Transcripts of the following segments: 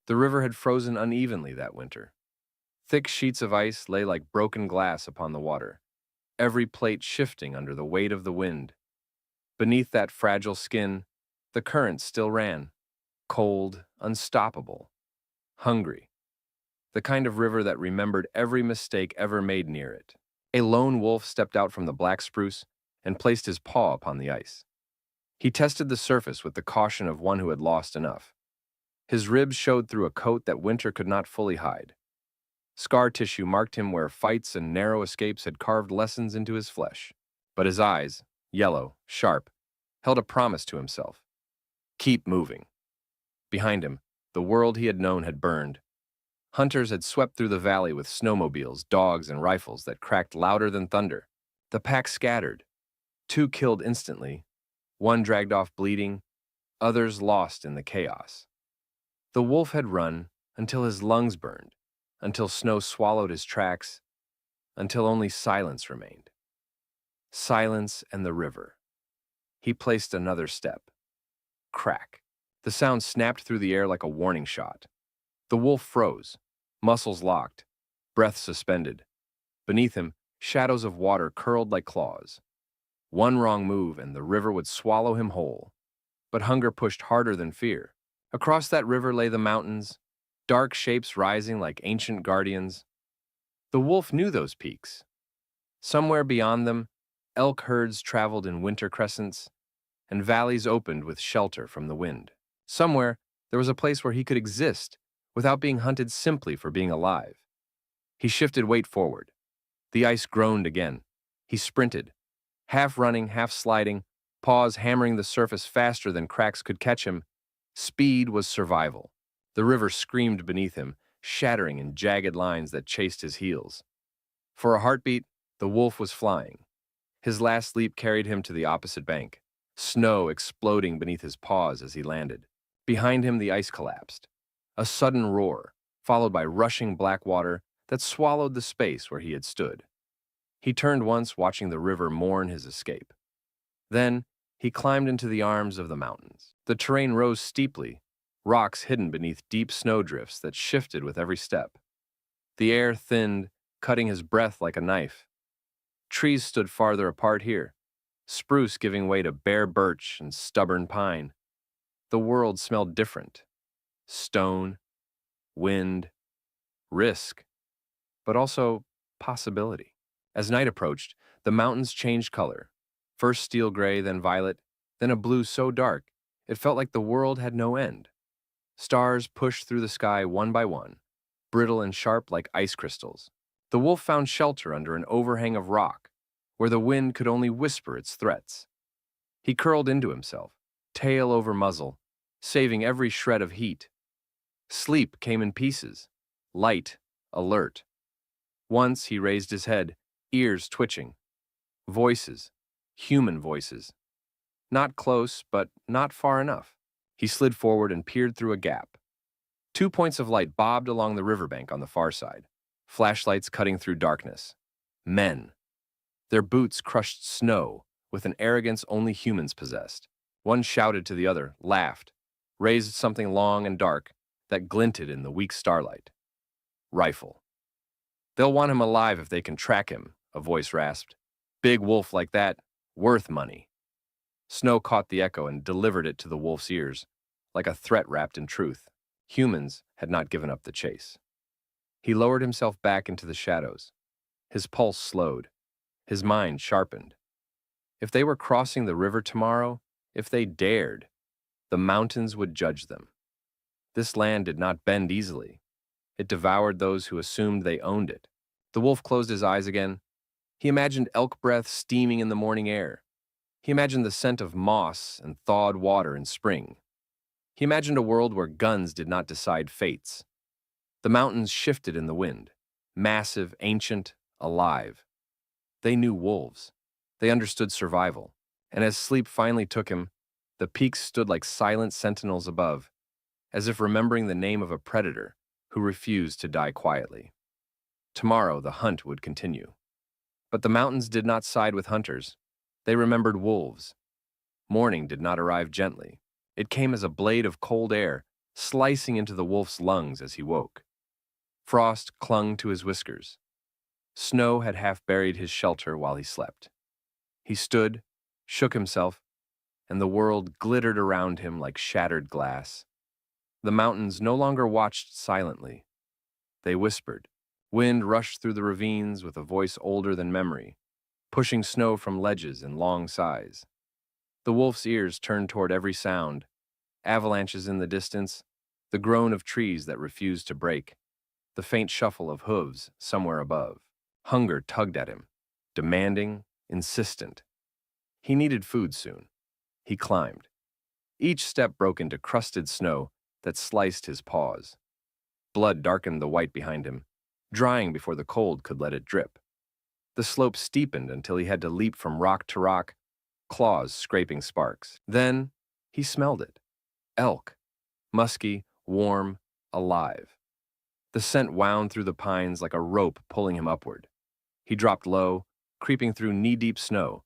The river had frozen unevenly that winter. Thick sheets of ice lay like broken glass upon the water, every plate shifting under the weight of the wind. Beneath that fragile skin, the current still ran, cold, unstoppable, hungry, the kind of river that remembered every mistake ever made near it. A lone wolf stepped out from the black spruce and placed his paw upon the ice. He tested the surface with the caution of one who had lost enough. His ribs showed through a coat that winter could not fully hide. Scar tissue marked him where fights and narrow escapes had carved lessons into his flesh. But his eyes, yellow, sharp, held a promise to himself. Keep moving. Behind him, the world he had known had burned. Hunters had swept through the valley with snowmobiles, dogs, and rifles that cracked louder than thunder. The pack scattered. Two killed instantly, one dragged off bleeding, others lost in the chaos. The wolf had run until his lungs burned, until snow swallowed his tracks, until only silence remained. Silence and the river. He placed another step. Crack. The sound snapped through the air like a warning shot. The wolf froze, muscles locked, breath suspended. Beneath him, shadows of water curled like claws. One wrong move and the river would swallow him whole. But hunger pushed harder than fear. Across that river lay the mountains, dark shapes rising like ancient guardians. The wolf knew those peaks. Somewhere beyond them, elk herds traveled in winter crescents, and valleys opened with shelter from the wind. Somewhere, there was a place where he could exist without being hunted simply for being alive. He shifted weight forward. The ice groaned again. He sprinted, half running, half sliding, paws hammering the surface faster than cracks could catch him. Speed was survival. The river screamed beneath him, shattering in jagged lines that chased his heels. For a heartbeat, the wolf was flying. His last leap carried him to the opposite bank, snow exploding beneath his paws as he landed. Behind him, the ice collapsed. A sudden roar, followed by rushing black water that swallowed the space where he had stood. He turned once, watching the river mourn his escape. Then, he climbed into the arms of the mountains. The terrain rose steeply, rocks hidden beneath deep snowdrifts that shifted with every step. The air thinned, cutting his breath like a knife. Trees stood farther apart here, spruce giving way to bare birch and stubborn pine. The world smelled different. Stone, wind, risk, but also possibility. As night approached, the mountains changed color. First steel gray, then violet, then a blue so dark it felt like the world had no end. Stars pushed through the sky one by one, brittle and sharp like ice crystals. The wolf found shelter under an overhang of rock, where the wind could only whisper its threats. He curled into himself, tail over muzzle, saving every shred of heat. Sleep came in pieces, light, alert. Once he raised his head, ears twitching. Voices, human voices. Not close, but not far enough. He slid forward and peered through a gap. 2 points of light bobbed along the riverbank on the far side, flashlights cutting through darkness. Men. Their boots crushed snow with an arrogance only humans possessed. One shouted to the other, laughed, raised something long and dark that glinted in the weak starlight. Rifle. They'll want him alive if they can track him, a voice rasped. Big wolf like that, worth money. Snow caught the echo and delivered it to the wolf's ears, like a threat wrapped in truth. Humans had not given up the chase. He lowered himself back into the shadows. His pulse slowed. His mind sharpened. If they were crossing the river tomorrow, if they dared, the mountains would judge them. This land did not bend easily. It devoured those who assumed they owned it. The wolf closed his eyes again. He imagined elk breath steaming in the morning air. He imagined the scent of moss and thawed water in spring. He imagined a world where guns did not decide fates. The mountains shifted in the wind, massive, ancient, alive. They knew wolves. They understood survival. And as sleep finally took him, the peaks stood like silent sentinels above, as if remembering the name of a predator who refused to die quietly. Tomorrow, the hunt would continue. But the mountains did not side with hunters. They remembered wolves. Morning did not arrive gently. It came as a blade of cold air slicing into the wolf's lungs as he woke. Frost clung to his whiskers. Snow had half buried his shelter while he slept. He stood, shook himself, and the world glittered around him like shattered glass. The mountains no longer watched silently. They whispered. Wind rushed through the ravines with a voice older than memory, pushing snow from ledges in long sighs. The wolf's ears turned toward every sound, avalanches in the distance, the groan of trees that refused to break, the faint shuffle of hooves somewhere above. Hunger tugged at him, demanding, insistent. He needed food soon. He climbed. Each step broke into crusted snow that sliced his paws. Blood darkened the white behind him, drying before the cold could let it drip. The slope steepened until he had to leap from rock to rock, claws scraping sparks. Then he smelled it. Elk. Musky, warm, alive. The scent wound through the pines like a rope pulling him upward. He dropped low, creeping through knee-deep snow,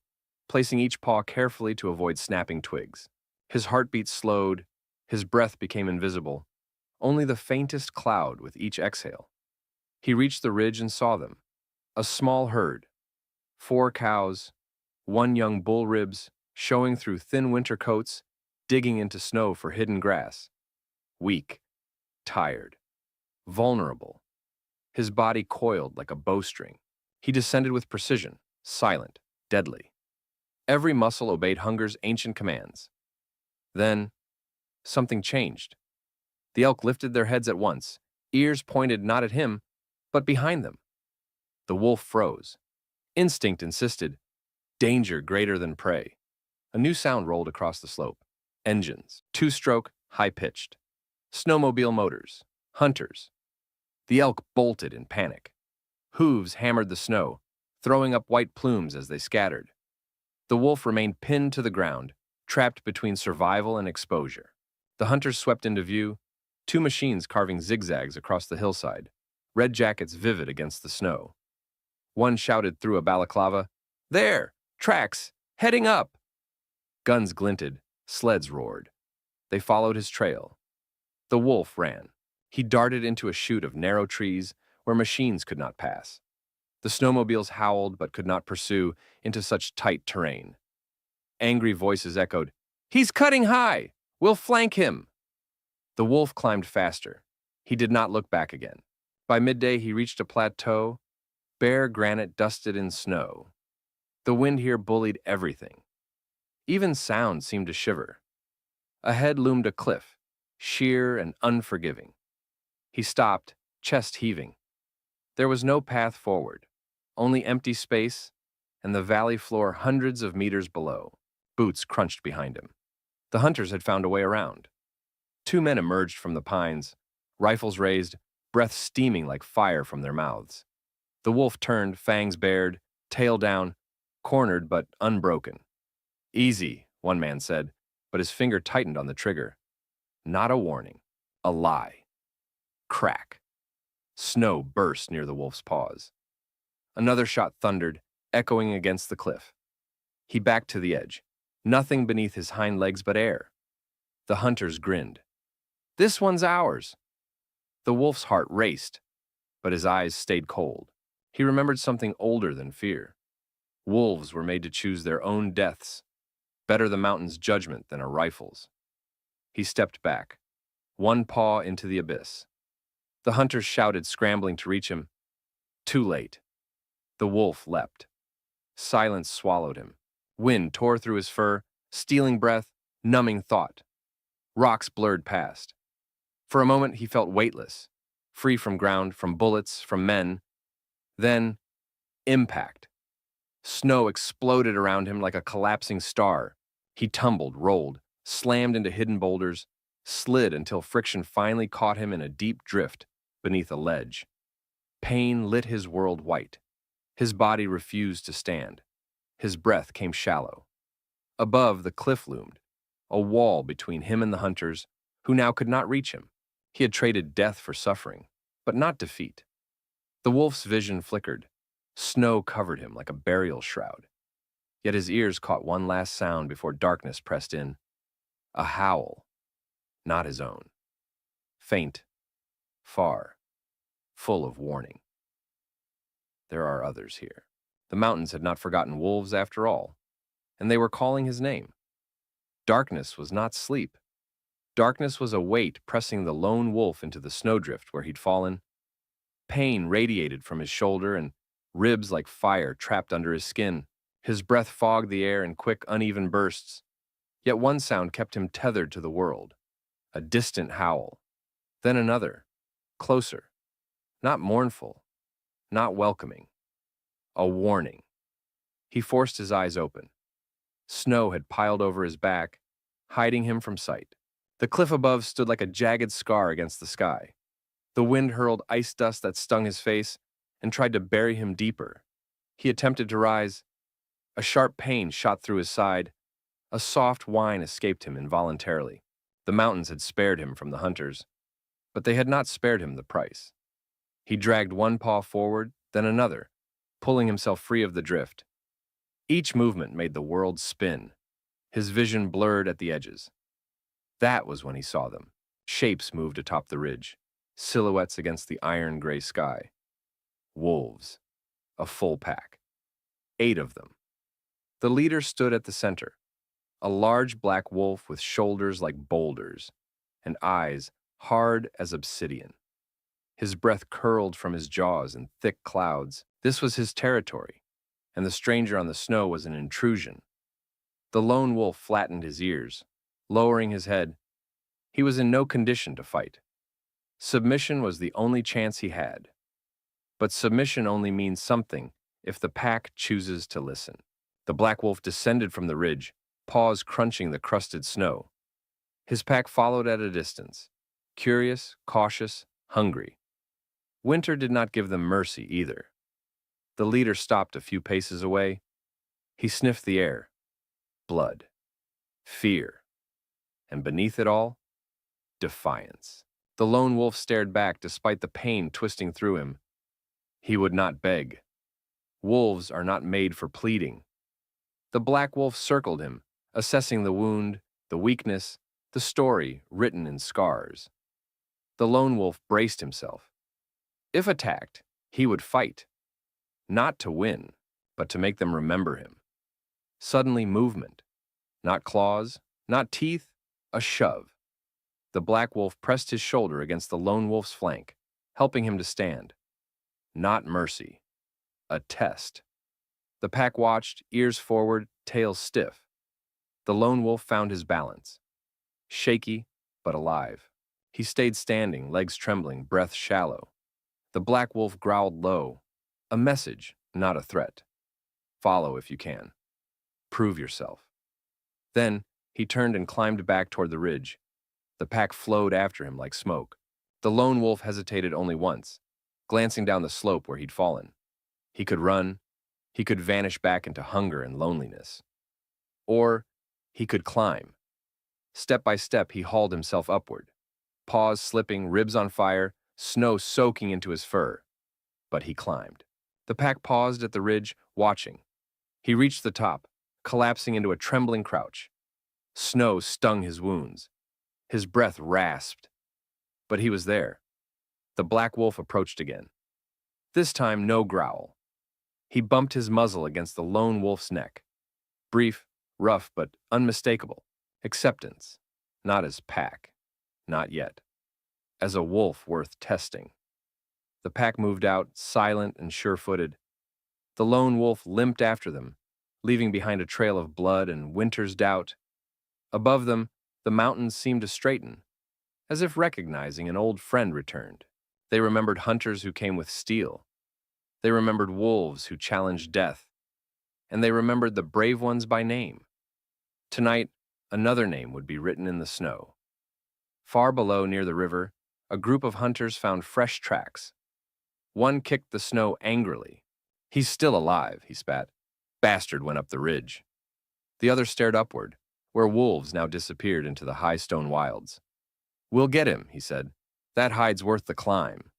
placing each paw carefully to avoid snapping twigs. His heartbeat slowed, his breath became invisible, only the faintest cloud with each exhale. He reached the ridge and saw them. A small herd. 4 cows, 1 young bull ribs, showing through thin winter coats, digging into snow for hidden grass. Weak, tired, vulnerable. His body coiled like a bowstring. He descended with precision, silent, deadly. Every muscle obeyed hunger's ancient commands. Then, something changed. The elk lifted their heads at once, ears pointed not at him, but behind them. The wolf froze. Instinct insisted, danger greater than prey. A new sound rolled across the slope. Engines, 2-stroke, high-pitched. Snowmobile motors, hunters. The elk bolted in panic. Hooves hammered the snow, throwing up white plumes as they scattered. The wolf remained pinned to the ground, trapped between survival and exposure. The hunters swept into view, 2 machines carving zigzags across the hillside, red jackets vivid against the snow. One shouted through a balaclava, "There! Tracks! Heading up!" Guns glinted, sleds roared. They followed his trail. The wolf ran. He darted into a chute of narrow trees where machines could not pass. The snowmobiles howled but could not pursue into such tight terrain. Angry voices echoed, "He's cutting high! We'll flank him!" The wolf climbed faster. He did not look back again. By midday, he reached a plateau, bare granite dusted in snow. The wind here bullied everything. Even sound seemed to shiver. Ahead loomed a cliff, sheer and unforgiving. He stopped, chest heaving. There was no path forward, only empty space and the valley floor hundreds of meters below. Boots crunched behind him. The hunters had found a way around. 2 men emerged from the pines, rifles raised, breath steaming like fire from their mouths. The wolf turned, fangs bared, tail down, cornered but unbroken. "Easy," one man said, but his finger tightened on the trigger. Not a warning, a lie. Crack. Snow burst near the wolf's paws. Another shot thundered, echoing against the cliff. He backed to the edge. Nothing beneath his hind legs but air. The hunters grinned. "This one's ours." The wolf's heart raced, but his eyes stayed cold. He remembered something older than fear. Wolves were made to choose their own deaths. Better the mountain's judgment than a rifle's. He stepped back, one paw into the abyss. The hunters shouted, scrambling to reach him. Too late. The wolf leapt. Silence swallowed him. Wind tore through his fur, stealing breath, numbing thought. Rocks blurred past. For a moment he felt weightless, free from ground, from bullets, from men. Then, impact. Snow exploded around him like a collapsing star. He tumbled, rolled, slammed into hidden boulders, slid until friction finally caught him in a deep drift beneath a ledge. Pain lit his world white. His body refused to stand. His breath came shallow. Above, the cliff loomed, a wall between him and the hunters, who now could not reach him. He had traded death for suffering, but not defeat. The wolf's vision flickered. Snow covered him like a burial shroud. Yet his ears caught one last sound before darkness pressed in. A howl, not his own. faint, far, full of warning. There are others here. The mountains had not forgotten wolves after all, and they were calling his name. Darkness was not sleep. Darkness was a weight pressing the lone wolf into the snowdrift where he'd fallen. Pain radiated from his shoulder and ribs like fire trapped under his skin. His breath fogged the air in quick, uneven bursts. Yet one sound kept him tethered to the world. A distant howl. Then another, closer. Not mournful, not welcoming. A warning. He forced his eyes open. Snow had piled over his back, hiding him from sight. The cliff above stood like a jagged scar against the sky. The wind hurled ice dust that stung his face and tried to bury him deeper. He attempted to rise. A sharp pain shot through his side. A soft whine escaped him involuntarily. The mountains had spared him from the hunters, but they had not spared him the price. He dragged one paw forward, then another, pulling himself free of the drift. Each movement made the world spin. His vision blurred at the edges. That was when he saw them. Shapes moved atop the ridge, silhouettes against the iron-gray sky. Wolves. A full pack. 8 of them. The leader stood at the center, a large black wolf with shoulders like boulders and eyes hard as obsidian. His breath curled from his jaws in thick clouds. This was his territory, and the stranger on the snow was an intrusion. The lone wolf flattened his ears, lowering his head. He was in no condition to fight. Submission was the only chance he had. But submission only means something if the pack chooses to listen. The black wolf descended from the ridge, paws crunching the crusted snow. His pack followed at a distance, curious, cautious, hungry. Winter did not give them mercy either. The leader stopped a few paces away. He sniffed the air. Blood. Fear. And beneath it all, defiance. The lone wolf stared back despite the pain twisting through him. He would not beg. Wolves are not made for pleading. The black wolf circled him, assessing the wound, the weakness, the story written in scars. The lone wolf braced himself. If attacked, he would fight. Not to win, but to make them remember him. Suddenly movement. Not claws, not teeth, a shove. The black wolf pressed his shoulder against the lone wolf's flank, helping him to stand. Not mercy. A test. The pack watched, ears forward, tail stiff. The lone wolf found his balance. Shaky, but alive. He stayed standing, legs trembling, breath shallow. The black wolf growled low. A message, not a threat. Follow if you can. Prove yourself. Then, he turned and climbed back toward the ridge. The pack flowed after him like smoke. The lone wolf hesitated only once, glancing down the slope where he'd fallen. He could run. He could vanish back into hunger and loneliness. Or he could climb. Step by step, he hauled himself upward. Paws slipping, ribs on fire, snow soaking into his fur. But he climbed. The pack paused at the ridge, watching. He reached the top, collapsing into a trembling crouch. Snow stung his wounds. His breath rasped. But he was there. The black wolf approached again. This time, no growl. He bumped his muzzle against the lone wolf's neck. Brief, rough, but unmistakable. Acceptance. Not as pack. Not yet. As a wolf worth testing. The pack moved out, silent and sure-footed. The lone wolf limped after them, leaving behind a trail of blood and winter's doubt. Above them, the mountains seemed to straighten, as if recognizing an old friend returned. They remembered hunters who came with steel. They remembered wolves who challenged death. And they remembered the brave ones by name. Tonight, another name would be written in the snow. Far below, near the river, a group of hunters found fresh tracks. One kicked the snow angrily. "He's still alive," he spat. "Bastard went up the ridge." The other stared upward, where wolves now disappeared into the high stone wilds. "We'll get him," he said. "That hide's worth the climb."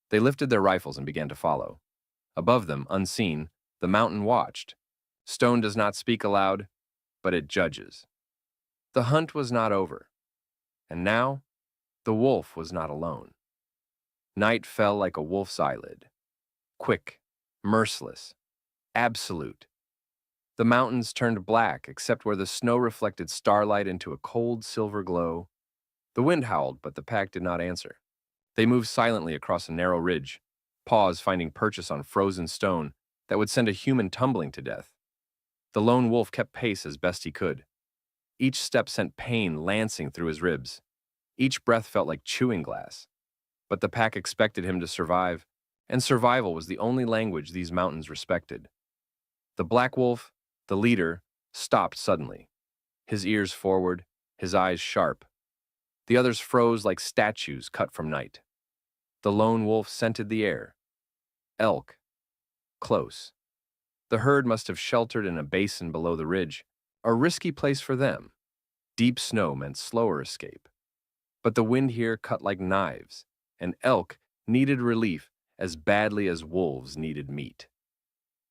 They lifted their rifles and began to follow. Above them, unseen, the mountain watched. Stone does not speak aloud, but it judges. The hunt was not over. And now, The wolf was not alone. Night fell like a wolf's eyelid. Quick, merciless, absolute. The mountains turned black except where the snow reflected starlight into a cold silver glow. The wind howled, but the pack did not answer. They moved silently across a narrow ridge, paws finding purchase on frozen stone that would send a human tumbling to death. The lone wolf kept pace as best he could. Each step sent pain lancing through his ribs. Each breath felt like chewing glass. But the pack expected him to survive, and survival was the only language these mountains respected. The black wolf, the leader, stopped suddenly, his ears forward, his eyes sharp. The others froze like statues cut from night. The lone wolf scented the air. Elk. Close. The herd must have sheltered in a basin below the ridge, a risky place for them. Deep snow meant slower escape. But the wind here cut like knives, and elk needed relief as badly as wolves needed meat.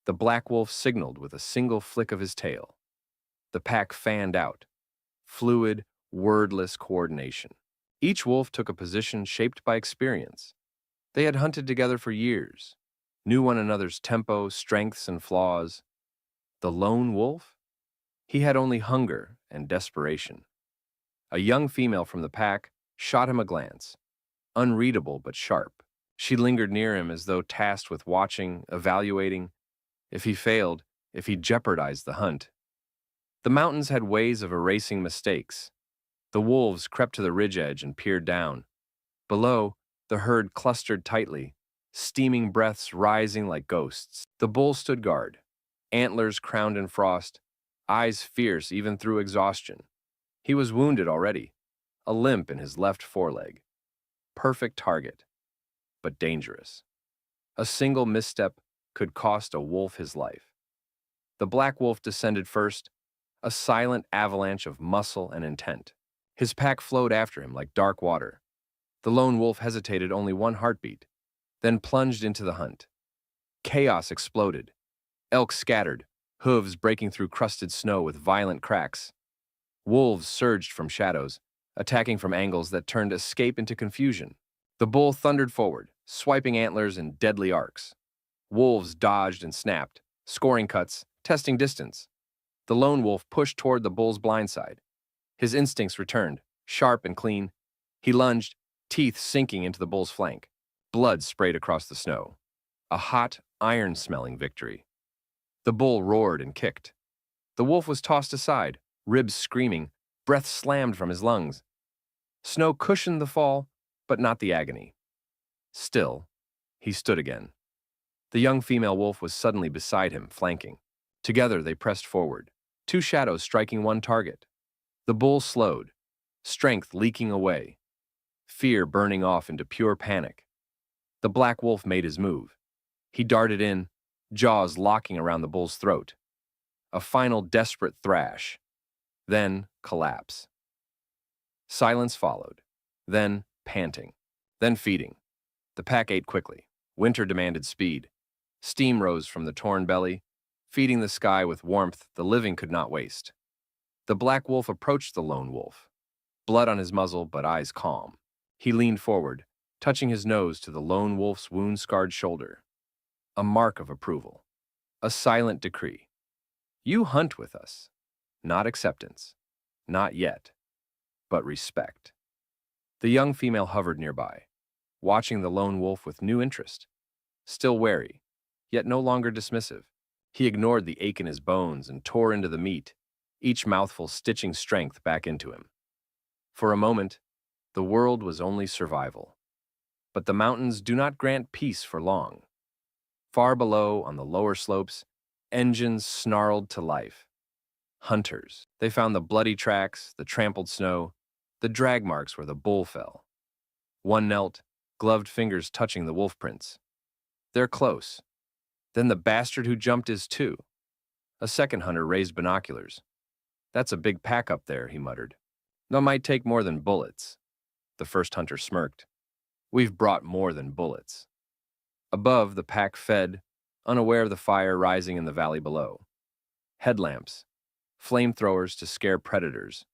The black wolf signaled with a single flick of his tail. The pack fanned out. Fluid, wordless coordination. Each wolf took a position shaped by experience. They had hunted together for years, knew one another's tempo, strengths, and flaws. The lone wolf? He had only hunger and desperation. A young female from the pack shot him a glance, unreadable but sharp. She lingered near him as though tasked with watching, evaluating. If he failed, if he jeopardized the hunt. The mountains had ways of erasing mistakes. The wolves crept to the ridge edge and peered down. Below, the herd clustered tightly, steaming breaths rising like ghosts. The bull stood guard, antlers crowned in frost, eyes fierce even through exhaustion. He was wounded already, a limp in his left foreleg. Perfect target, but dangerous. A single misstep could cost a wolf his life. The black wolf descended first, a silent avalanche of muscle and intent. His pack flowed after him like dark water. The lone wolf hesitated only one heartbeat, then plunged into the hunt. Chaos exploded. Elk scattered, hooves breaking through crusted snow with violent cracks. Wolves surged from shadows, attacking from angles that turned escape into confusion. The bull thundered forward, swiping antlers in deadly arcs. Wolves dodged and snapped, scoring cuts, testing distance. The lone wolf pushed toward the bull's blind side. His instincts returned, sharp and clean. He lunged, teeth sinking into the bull's flank. Blood sprayed across the snow. A hot, iron-smelling victory. The bull roared and kicked. The wolf was tossed aside, ribs screaming, breath slammed from his lungs. Snow cushioned the fall, but not the agony. Still, he stood again. The young female wolf was suddenly beside him, flanking. Together they pressed forward, two shadows striking one target. The bull slowed, strength leaking away, fear burning off into pure panic. The black wolf made his move. He darted in, jaws locking around the bull's throat. A final desperate thrash, then collapse. Silence followed, then panting, then feeding. The pack ate quickly. Winter demanded speed. Steam rose from the torn belly, feeding the sky with warmth the living could not waste. The black wolf approached the lone wolf, blood on his muzzle but eyes calm. He leaned forward, touching his nose to the lone wolf's wound-scarred shoulder. A mark of approval. A silent decree. You hunt with us. Not acceptance. Not yet. But respect. The young female hovered nearby, watching the lone wolf with new interest. Still wary, yet no longer dismissive. He ignored the ache in his bones and tore into the meat, each mouthful stitching strength back into him. For a moment, the world was only survival. But the mountains do not grant peace for long. Far below, on the lower slopes, engines snarled to life. Hunters. They found the bloody tracks, the trampled snow, the drag marks where the bull fell. One knelt, gloved fingers touching the wolf prints. They're close. Then the bastard who jumped is too. A second hunter raised binoculars. That's a big pack up there, he muttered. That might take more than bullets. The first hunter smirked. We've brought more than bullets. Above, the pack fed, unaware of the fire rising in the valley below. Headlamps, flamethrowers to scare predators,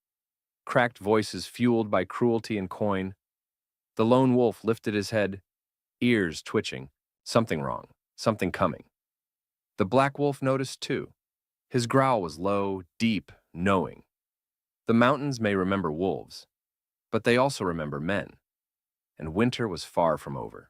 cracked voices fueled by cruelty and coin. The lone wolf lifted his head, ears twitching. Something wrong, something coming. The black wolf noticed too. His growl was low, deep, knowing. The mountains may remember wolves, but they also remember men, and winter was far from over.